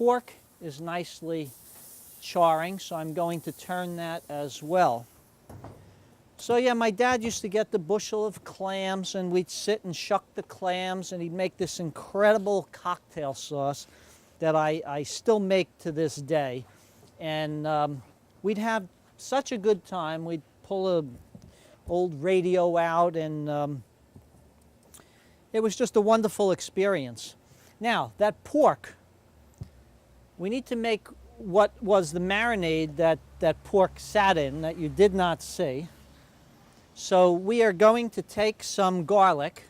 pork is nicely charring, so I'm going to turn that as well. So yeah, my dad used to get the bushel of clams, and we'd sit and shuck the clams, and he'd make this incredible cocktail sauce that I still make to this day. And we'd have such a good time. We'd pull a old radio out, and it was just a wonderful experience. Now, that pork, we need to make what was the marinade that pork sat in that you did not see. So we are going to take some garlic,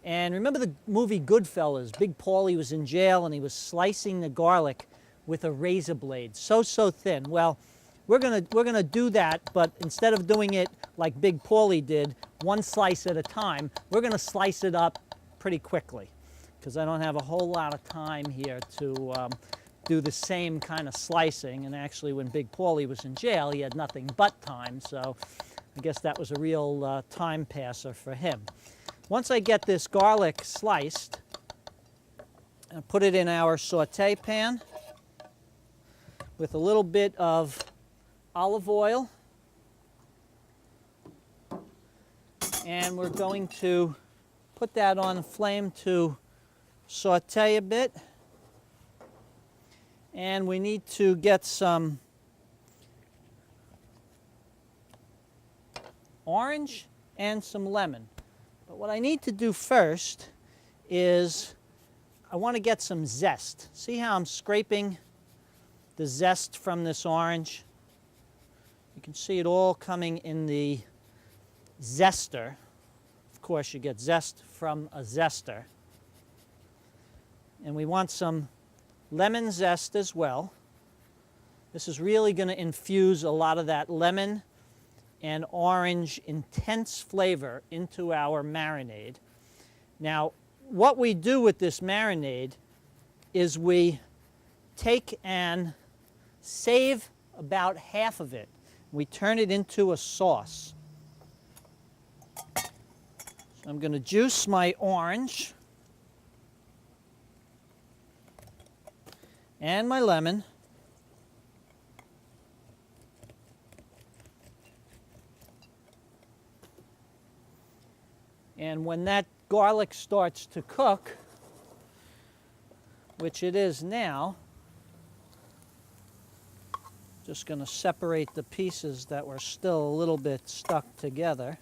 and remember the movie Goodfellas? Big Paulie was in jail and he was slicing the garlic with a razor blade, so thin. Well, we're gonna do that, but instead of doing it like Big Paulie did, one slice at a time, we're gonna slice it up pretty quickly, because I don't have a whole lot of time here to do the same kind of slicing. And actually, when Big Paulie was in jail, he had nothing but time, so I guess that was a real time passer for him. Once I get this garlic sliced, I'll put it in our saute pan with a little bit of olive oil, and we're going to put that on the flame to saute a bit. And we need to get some orange and some lemon. But what I need to do first is I want to get some zest. See how I'm scraping the zest from this orange? You can see it all coming in the zester. Of course, you get zest from a zester. And we want some lemon zest as well. This is really going to infuse a lot of that lemon and orange intense flavor into our marinade. Now, what we do with this marinade is we take and save about half of it. We turn it into a sauce. So I'm going to juice my orange and my lemon. And when that garlic starts to cook, which it is now, just going to separate the pieces that were still a little bit stuck together.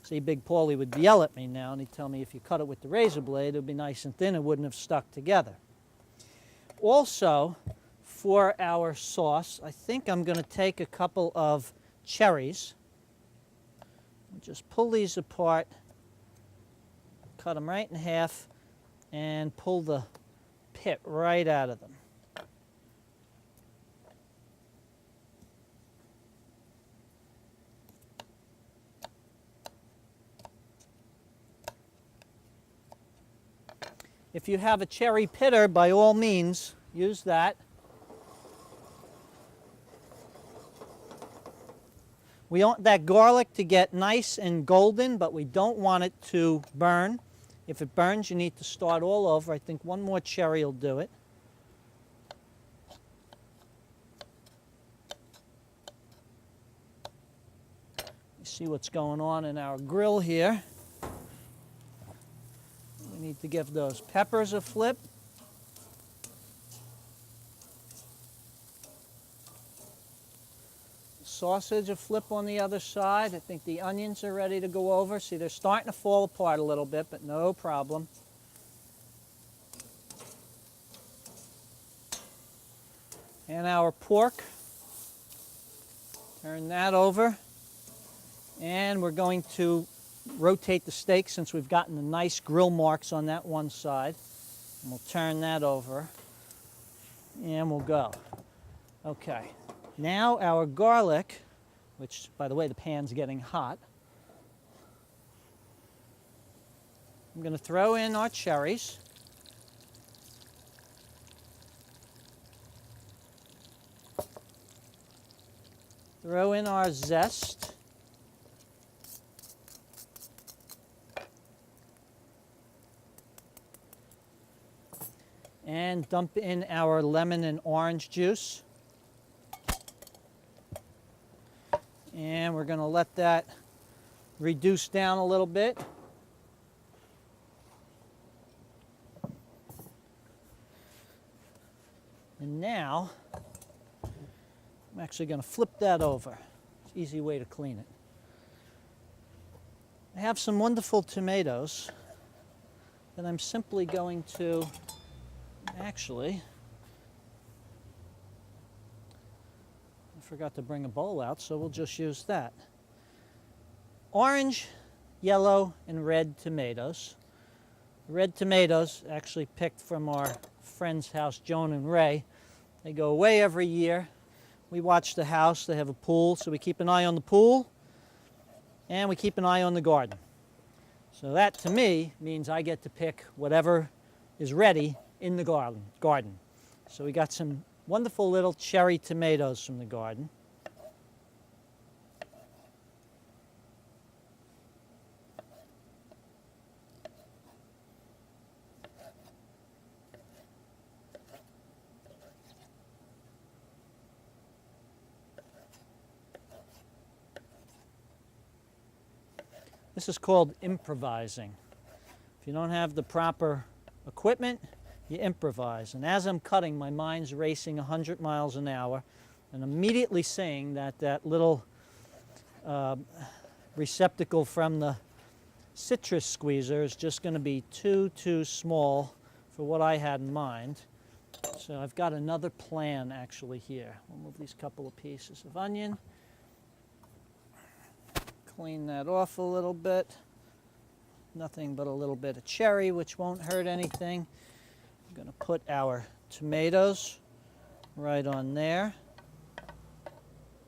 See, Big Paulie would yell at me now, and he'd tell me if you cut it with the razor blade, it would be nice and thin, it wouldn't have stuck together. Also, for our sauce, I think I'm going to take a couple of cherries. Just pull these apart, cut them right in half, and pull the pit right out of them. If you have a cherry pitter, by all means, use that. We want that garlic to get nice and golden, but we don't want it to burn. If it burns, you need to start all over. I think one more cherry will do it. You see what's going on in our grill here. We need to give those peppers a flip. Sausage a flip on the other side. I think the onions are ready to go over. See, they're starting to fall apart a little bit, but no problem. And our pork, turn that over. And we're going to rotate the steak since we've gotten the nice grill marks on that one side. And we'll turn that over and we'll go. Okay. Now our garlic, which, by the way, the pan's getting hot. I'm going to throw in our cherries. Throw in our zest. And and dump in our lemon and orange juice. And we're going to let that reduce down a little bit. And now, I'm actually going to flip that over. It's an easy way to clean it. I have some wonderful tomatoes that I'm simply going to, actually, I forgot to bring a bowl out, so we'll just use that. Orange, yellow, and red tomatoes. Red tomatoes, actually picked from our friend's house, Joan and Ray. They go away every year. We watch the house. They have a pool, so we keep an eye on the pool, and we keep an eye on the garden. So that, to me, means I get to pick whatever is ready in the garden. So we got some wonderful little cherry tomatoes from the garden. This is called improvising. If you don't have the proper equipment, you improvise. And as I'm cutting, my mind's racing 100 miles an hour, and immediately seeing that that little receptacle from the citrus squeezer is just going to be too small for what I had in mind. So I've got another plan actually here. We'll move these couple of pieces of onion. Clean that off a little bit. Nothing but a little bit of cherry, which won't hurt anything. I'm going to put our tomatoes right on there.